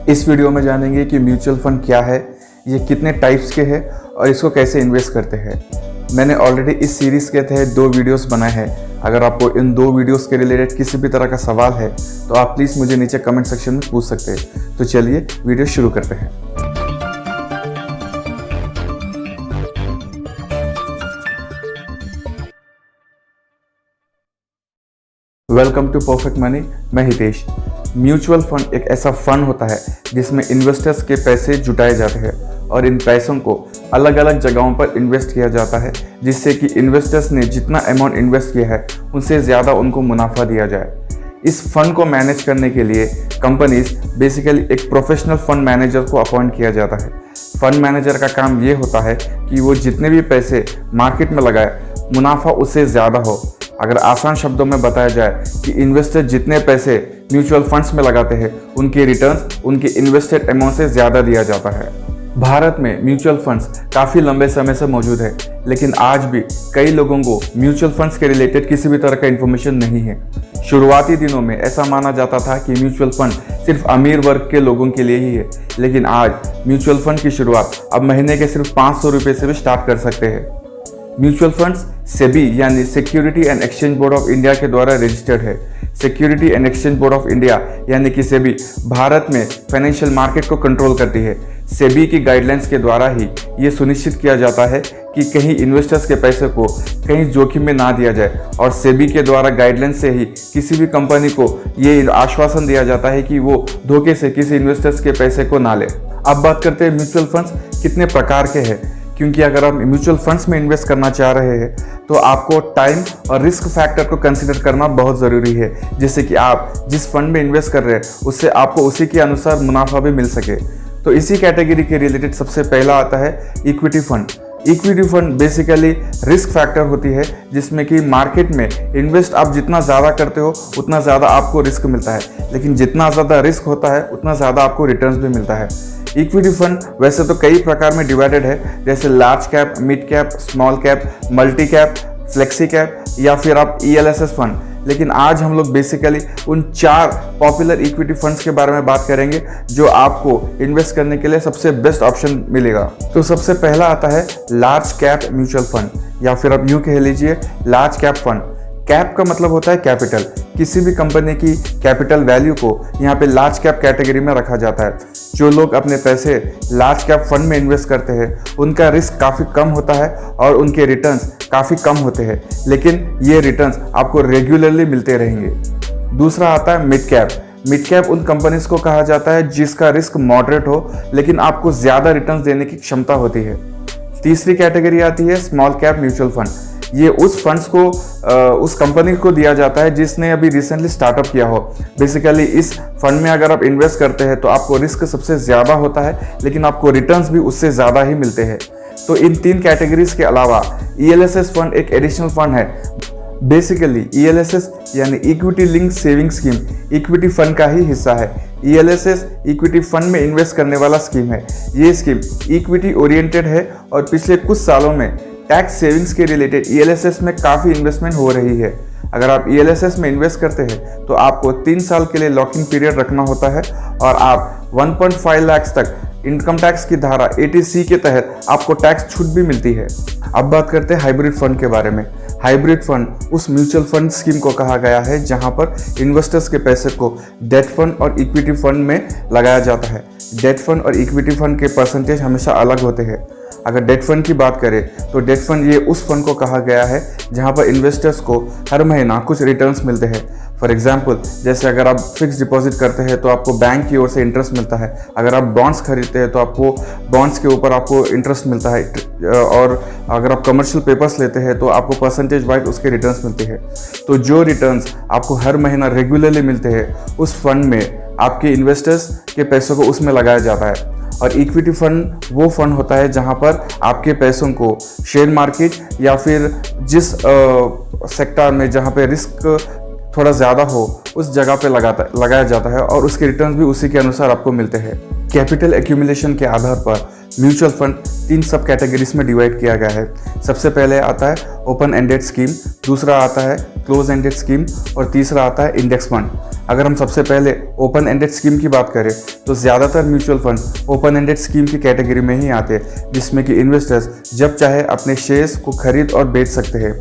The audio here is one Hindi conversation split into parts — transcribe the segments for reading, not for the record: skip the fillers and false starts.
इस वीडियो में जानेंगे कि म्यूचुअल फंड क्या है, ये कितने टाइप्स के हैं और इसको कैसे इन्वेस्ट करते हैं। मैंने ऑलरेडी इस सीरीज़ के तहत 2 वीडियोस बनाए हैं। अगर आपको इन 2 वीडियोस के रिलेटेड किसी भी तरह का सवाल है तो आप प्लीज़ मुझे नीचे कमेंट सेक्शन में पूछ सकते हैं। तो चलिए वीडियो शुरू करते हैं। Welcome to Perfect Money. मैं हितेश। म्यूचुअल फंड एक ऐसा फंड होता है जिसमें इन्वेस्टर्स के पैसे जुटाए जाते हैं और इन पैसों को अलग अलग जगहों पर इन्वेस्ट किया जाता है, जिससे कि इन्वेस्टर्स ने जितना अमाउंट इन्वेस्ट किया है उनसे ज़्यादा उनको मुनाफा दिया जाए। इस फंड को मैनेज करने के लिए कंपनीज बेसिकली एक प्रोफेशनल फंड मैनेजर को अपॉइंट किया जाता है। फंड मैनेजर का काम ये होता है कि वो जितने भी पैसे मार्केट में लगाए मुनाफा उससे ज़्यादा हो। अगर आसान शब्दों में बताया जाए कि इन्वेस्टर जितने पैसे म्यूचुअल फंड्स में लगाते हैं उनके रिटर्न्स उनके इन्वेस्टेड अमाउंट से ज़्यादा दिया जाता है। भारत में म्यूचुअल फंड्स काफ़ी लंबे समय से मौजूद है, लेकिन आज भी कई लोगों को म्यूचुअल फंड्स के रिलेटेड किसी भी तरह का इन्फॉर्मेशन नहीं है। शुरुआती दिनों में ऐसा माना जाता था कि म्यूचुअल फंड सिर्फ अमीर वर्ग के लोगों के लिए ही है, लेकिन आज म्यूचुअल फंड की शुरुआत अब महीने के सिर्फ 500 रुपये से भी स्टार्ट कर सकते हैं। म्यूचुअल फंड्स सेबी यानी security and exchange board of India के द्वारा रजिस्टर्ड है। Security and exchange board of India यानी कि सेबी भारत में फाइनेंशियल मार्केट को कंट्रोल करती है। सेबी की गाइडलाइंस के द्वारा ही ये सुनिश्चित किया जाता है कि कहीं इन्वेस्टर्स के पैसे को कहीं जोखिम में ना दिया जाए, और सेबी के द्वारा गाइडलाइंस से ही किसी भी कंपनी को ये आश्वासन दिया जाता है कि वो धोखे से किसी इन्वेस्टर्स के पैसे को ना ले। अब बात करते हैं म्यूचुअल फंड्स कितने प्रकार के हैं, क्योंकि अगर आप म्यूचुअल फंड्स में इन्वेस्ट करना चाह रहे हैं तो आपको टाइम और रिस्क फैक्टर को कंसीडर करना बहुत ज़रूरी है, जिससे कि आप जिस फंड में इन्वेस्ट कर रहे हैं उससे आपको उसी के अनुसार मुनाफा भी मिल सके। तो इसी कैटेगरी के रिलेटेड सबसे पहला आता है equity fund. Equity fund basically risk factor होती है, जिसमें कि मार्केट में इन्वेस्ट आप जितना ज़्यादा करते हो उतना ज़्यादा आपको रिस्क मिलता है, लेकिन जितना ज़्यादा रिस्क होता है उतना ज़्यादा आपको रिटर्न्स भी मिलता है। इक्विटी फंड वैसे तो कई प्रकार में डिवाइडेड है, जैसे large cap, mid cap, small cap, multi cap, flexi cap या फिर आप ELSS फंड। लेकिन आज हम लोग बेसिकली उन 4 पॉपुलर इक्विटी फंड्स के बारे में बात करेंगे जो आपको इन्वेस्ट करने के लिए सबसे बेस्ट ऑप्शन मिलेगा। तो सबसे पहला आता है लार्ज कैप म्यूचुअल फंड, या फिर आप यूँ कह लीजिए लार्ज कैप फंड। कैप का मतलब होता है कैपिटल। किसी भी कंपनी की कैपिटल वैल्यू को यहाँ पे लार्ज कैप कैटेगरी में रखा जाता है। जो लोग अपने पैसे लार्ज कैप फंड में इन्वेस्ट करते हैं उनका रिस्क काफ़ी कम होता है और उनके रिटर्न्स काफ़ी कम होते हैं, लेकिन ये रिटर्न्स आपको रेगुलरली मिलते रहेंगे। दूसरा आता है मिड कैप। मिड कैप उन कंपनीज को कहा जाता है जिसका रिस्क मॉडरेट हो लेकिन आपको ज़्यादा रिटर्न्स देने की क्षमता होती है। तीसरी कैटेगरी आती है स्मॉल कैप म्यूचुअल फंड। ये उस फंड्स को उस कंपनी को दिया जाता है जिसने अभी रिसेंटली स्टार्टअप किया हो। बेसिकली इस फंड में अगर आप इन्वेस्ट करते हैं तो आपको रिस्क सबसे ज़्यादा होता है, लेकिन आपको रिटर्न्स भी उससे ज़्यादा ही मिलते हैं। तो इन 3 कैटेगरीज के अलावा ELSS फंड एक एडिशनल फंड है। बेसिकली ELSS यानी equity link saving scheme equity fund का ही हिस्सा है। ELSS इक्विटी फंड में इन्वेस्ट करने वाला स्कीम है। ये स्कीम इक्विटी ओरिएंटेड है और पिछले कुछ सालों में टैक्स सेविंग्स के रिलेटेड ELSS में काफ़ी इन्वेस्टमेंट हो रही है। अगर आप ELSS में इन्वेस्ट करते हैं तो आपको 3 साल के लिए लॉकिंग पीरियड रखना होता है और आप 1.5 लाख तक इनकम टैक्स की धारा 80C के तहत आपको टैक्स छूट भी मिलती है। अब बात करते हैं हाइब्रिड फंड के बारे में। हाइब्रिड फंड उस म्यूचुअल फंड स्कीम को कहा गया है जहां पर इन्वेस्टर्स के पैसे को डेट फंड और इक्विटी फंड में लगाया जाता है। डेट फंड और इक्विटी फंड के परसेंटेज हमेशा अलग होते हैं। अगर डेट फंड की बात करें तो डेट फंड ये उस फंड को कहा गया है जहां पर इन्वेस्टर्स को हर महीना कुछ रिटर्न्स मिलते हैं। फॉर एग्जांपल, जैसे अगर आप फिक्स डिपॉजिट करते हैं तो आपको बैंक की ओर से इंटरेस्ट मिलता है। अगर आप बॉन्ड्स खरीदते हैं तो आपको बॉन्ड्स के ऊपर आपको इंटरेस्ट मिलता है, और अगर आप कमर्शियल पेपर्स लेते हैं तो आपको परसेंटेज वाइज उसके रिटर्न्स मिलते हैं। तो जो रिटर्न्स आपको हर महीना रेगुलरली मिलते हैं उस फंड में आपके इन्वेस्टर्स के पैसों को उसमें लगाया जाता है। और इक्विटी फंड वो फंड होता है जहां पर आपके पैसों को शेयर मार्केट या फिर जिस सेक्टर में जहां पे रिस्क थोड़ा ज़्यादा हो उस जगह पे लगाया जाता है और उसके रिटर्न्स भी उसी के अनुसार आपको मिलते हैं। कैपिटल एक्यूमुलेशन के आधार पर म्यूचुअल फंड 3 सब कैटेगरीज में डिवाइड किया गया है। सबसे पहले आता है ओपन एंडेड स्कीम, दूसरा आता है क्लोज एंडेड स्कीम और तीसरा आता है इंडेक्स फंड। अगर हम सबसे पहले ओपन एंडेड स्कीम की बात करें तो ज़्यादातर mutual fund open ended scheme की कैटेगरी में ही आते हैं, जिसमें कि इन्वेस्टर्स जब चाहे अपने शेयर्स को खरीद और बेच सकते हैं।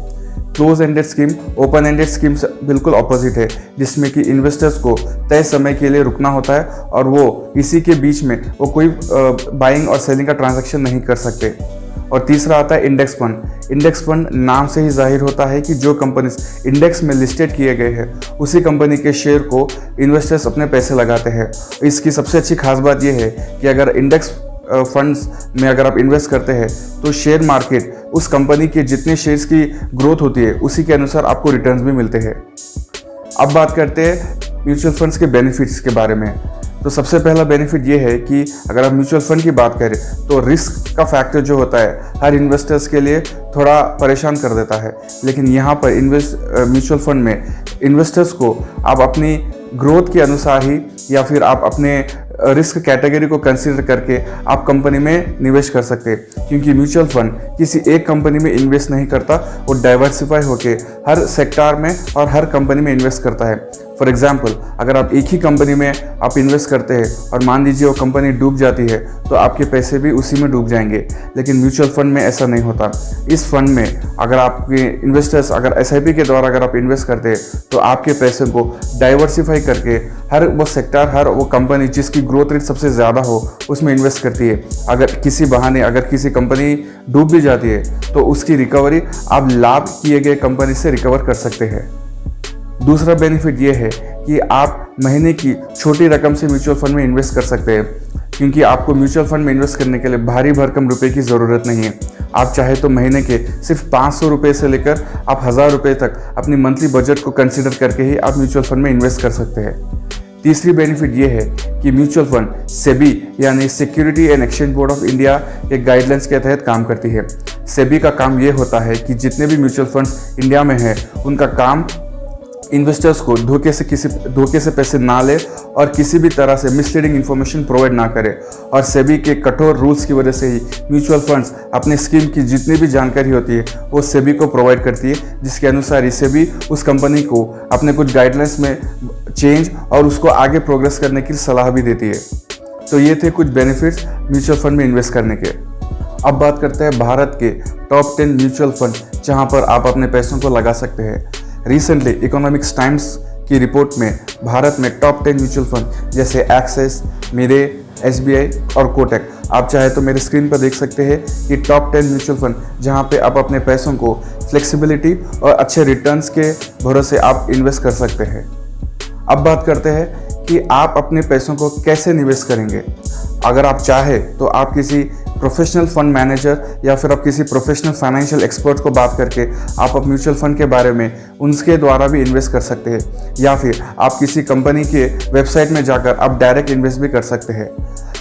Close ended scheme open ended scheme से बिल्कुल ऑपोजिट है, जिसमें कि इन्वेस्टर्स को तय समय के लिए रुकना होता है और वो इसी के बीच में वो कोई बाइंग और सेलिंग का ट्रांजैक्शन नहीं कर सकते। और तीसरा आता है इंडेक्स फंड। इंडेक्स फंड नाम से ही जाहिर होता है कि जो कंपनीज इंडेक्स में लिस्टेड किए गए हैं उसी कंपनी के शेयर को इन्वेस्टर्स अपने पैसे लगाते हैं। इसकी सबसे अच्छी खास बात यह है कि अगर इंडेक्स फंड्स में अगर आप इन्वेस्ट करते हैं तो शेयर मार्केट उस कंपनी के जितने शेयर्स की ग्रोथ होती है उसी के अनुसार आपको रिटर्न्स भी मिलते हैं। अब बात करते हैं म्यूचुअल फंड्स के बेनिफिट्स के बारे में। तो सबसे पहला बेनिफिट ये है कि अगर आप म्यूचुअल फंड की बात करें तो रिस्क का फैक्टर जो होता है हर इन्वेस्टर्स के लिए थोड़ा परेशान कर देता है, लेकिन यहाँ पर म्यूचुअल फंड में इन्वेस्टर्स को आप अपनी ग्रोथ के अनुसार ही या फिर आप अपने रिस्क कैटेगरी को कंसीडर करके आप कंपनी में निवेश कर सकते हैं, क्योंकि म्यूचुअल फंड किसी एक कंपनी में इन्वेस्ट नहीं करता, वो डाइवर्सिफाई होके हर सेक्टर में और हर कंपनी में इन्वेस्ट करता है। फॉर एग्जाम्पल, अगर आप एक ही कंपनी में आप इन्वेस्ट करते हैं और मान लीजिए वो कंपनी डूब जाती है तो आपके पैसे भी उसी में डूब जाएंगे, लेकिन म्यूचुअल फंड में ऐसा नहीं होता। इस फंड में अगर आपके इन्वेस्टर्स अगर SIP के द्वारा अगर आप इन्वेस्ट करते हैं तो आपके पैसे को डाइवर्सिफाई करके हर वो सेक्टर, हर वो कंपनी जिसकी ग्रोथ रेट सबसे ज़्यादा हो उसमें इन्वेस्ट करती है। अगर किसी बहाने अगर किसी कंपनी डूब भी जाती है तो उसकी रिकवरी आप लाभ किए गए कंपनी से रिकवर कर सकते हैं। दूसरा बेनिफिट ये है कि आप महीने की छोटी रकम से म्यूचुअल फंड में इन्वेस्ट कर सकते हैं, क्योंकि आपको म्यूचुअल फंड में इन्वेस्ट करने के लिए भारी भरकम रुपए की ज़रूरत नहीं है। आप चाहे तो महीने के सिर्फ 500 रुपये से लेकर आप 1000 रुपये तक अपनी मंथली बजट को कंसीडर करके ही आप म्यूचुअल फंड में इन्वेस्ट कर सकते हैं। तीसरी बेनिफिट ये है कि म्यूचुअल फंड सेबी यानी security and exchange board of India के गाइडलाइंस के तहत काम करती है। सेबी का काम ये होता है कि जितने भी म्यूचुअल फंड्स इंडिया में हैं उनका काम इन्वेस्टर्स को धोखे से पैसे ना ले और किसी भी तरह से मिसलीडिंग इन्फॉर्मेशन प्रोवाइड ना करे। और सेबी के कठोर रूल्स की वजह से ही म्यूचुअल फंड्स अपने स्कीम की जितनी भी जानकारी होती है वो सेबी को प्रोवाइड करती है, जिसके अनुसार ही सेबी उस कंपनी को अपने कुछ गाइडलाइंस में चेंज और उसको आगे प्रोग्रेस करने की सलाह भी देती है। तो ये थे कुछ बेनिफिट्स म्यूचुअल फंड में इन्वेस्ट करने के। अब बात करते हैं भारत के टॉप 10 म्यूचुअल फंड जहाँ पर आप अपने पैसों को लगा सकते हैं। रिसेंटली इकोनॉमिक्स टाइम्स की रिपोर्ट में भारत में टॉप 10 म्यूचुअल फंड जैसे एक्सिस, मेरे, SBI और कोटक, आप चाहे तो मेरे स्क्रीन पर देख सकते हैं कि टॉप 10 म्यूचुअल फंड जहां पे आप अपने पैसों को फ्लेक्सिबिलिटी और अच्छे रिटर्न्स के भरोसे आप इन्वेस्ट कर सकते हैं। अब बात करते हैं कि आप अपने पैसों को कैसे निवेश करेंगे। अगर आप चाहे तो आप किसी प्रोफेशनल फंड मैनेजर या फिर आप किसी प्रोफेशनल फाइनेंशियल एक्सपर्ट को बात करके आप म्यूचुअल फंड के बारे में उनके द्वारा भी इन्वेस्ट कर सकते हैं, या फिर आप किसी कंपनी के वेबसाइट में जाकर आप डायरेक्ट इन्वेस्ट भी कर सकते हैं,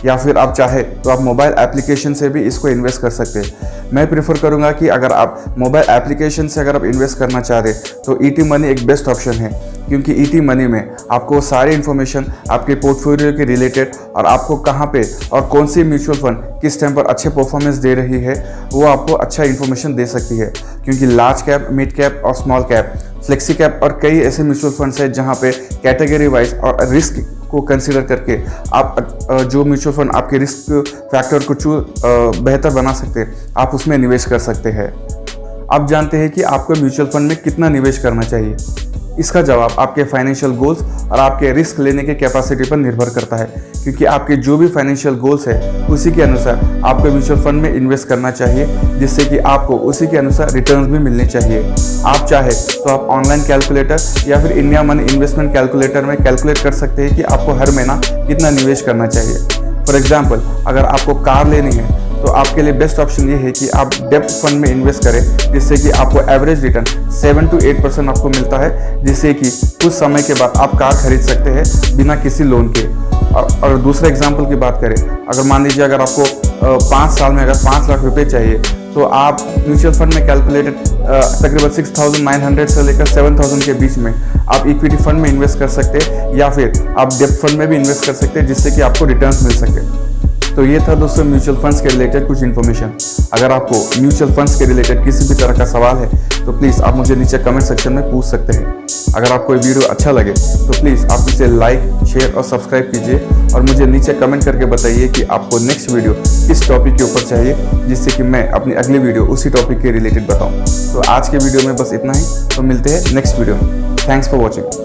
या फिर आप चाहे तो आप मोबाइल एप्लीकेशन से भी इसको इन्वेस्ट कर सकते हैं। मैं प्रेफर करूंगा कि अगर आप मोबाइल एप्लीकेशन से अगर आप इन्वेस्ट करना चाह रहे तो ET मनी एक बेस्ट ऑप्शन है, क्योंकि ET मनी में आपको सारी इन्फॉर्मेशन आपके पोर्टफोलियो के रिलेटेड और आपको कहाँ पे और कौन सी म्यूचुअल फंड किस टाइम पर अच्छे परफॉर्मेंस दे रही है वो आपको अच्छा इन्फॉर्मेशन दे सकती है। क्योंकि लार्ज कैप, मिड कैप और स्मॉल कैप, फ्लेक्सी कैप और कई ऐसे म्यूचुअल फंड्स हैं जहाँ पे कैटेगरी वाइज और रिस्क को कंसीडर करके आप जो म्यूचुअल फंड आपके रिस्क फैक्टर को बेहतर बना सकते हैं, आप उसमें निवेश कर सकते हैं। आप जानते हैं कि आपको म्यूचुअल फंड में कितना निवेश करना चाहिए। इसका जवाब आपके फाइनेंशियल गोल्स और आपके रिस्क लेने के कैपेसिटी पर निर्भर करता है, क्योंकि आपके जो भी फाइनेंशियल गोल्स है उसी के अनुसार आपको म्यूचुअल फंड में इन्वेस्ट करना चाहिए, जिससे कि आपको उसी के अनुसार रिटर्न्स भी मिलने चाहिए। आप चाहे तो आप ऑनलाइन कैलकुलेटर या फिर इंडिया मनी इन्वेस्टमेंट कैलकुलेटर में कैलकुलेट कर सकते हैं कि आपको हर महीना कितना निवेश करना चाहिए। फॉर एग्जाम्पल, अगर आपको कार लेनी है तो आपके लिए बेस्ट ऑप्शन ये है कि आप डेब्ट फंड में इन्वेस्ट करें, जिससे कि आपको एवरेज रिटर्न 7 to 8% आपको मिलता है, जिससे कि कुछ समय के बाद आप कार खरीद सकते हैं बिना किसी लोन के। और दूसरे एग्जांपल की बात करें, अगर मान लीजिए अगर आपको 5 साल में अगर 5 लाख रुपए चाहिए तो आप म्यूचुअल फंड में कैलकुलेटेड तकरीबन 6,900 से लेकर 7,000 के बीच में आप इक्विटी फंड में इन्वेस्ट कर सकते हैं, या फिर आप डेब्ट फंड में भी इन्वेस्ट कर सकते हैं, जिससे कि आपको रिटर्न्स मिल सके। तो ये था दोस्तों म्यूचुअल फंड्स के रिलेटेड कुछ इन्फॉर्मेशन। अगर आपको म्यूचुअल फंड्स के रिलेटेड किसी भी तरह का सवाल है तो प्लीज़ आप मुझे नीचे कमेंट सेक्शन में पूछ सकते हैं। अगर आपको ये वीडियो अच्छा लगे तो प्लीज़ आप इसे लाइक, शेयर और सब्सक्राइब कीजिए, और मुझे नीचे कमेंट करके बताइए कि आपको नेक्स्ट वीडियो किस टॉपिक के ऊपर चाहिए, जिससे कि मैं अपनी अगली वीडियो उसी टॉपिक के रिलेटेड बताऊँ। तो आज के वीडियो में बस इतना ही, तो मिलते हैं नेक्स्ट वीडियो में। Thanks for watching.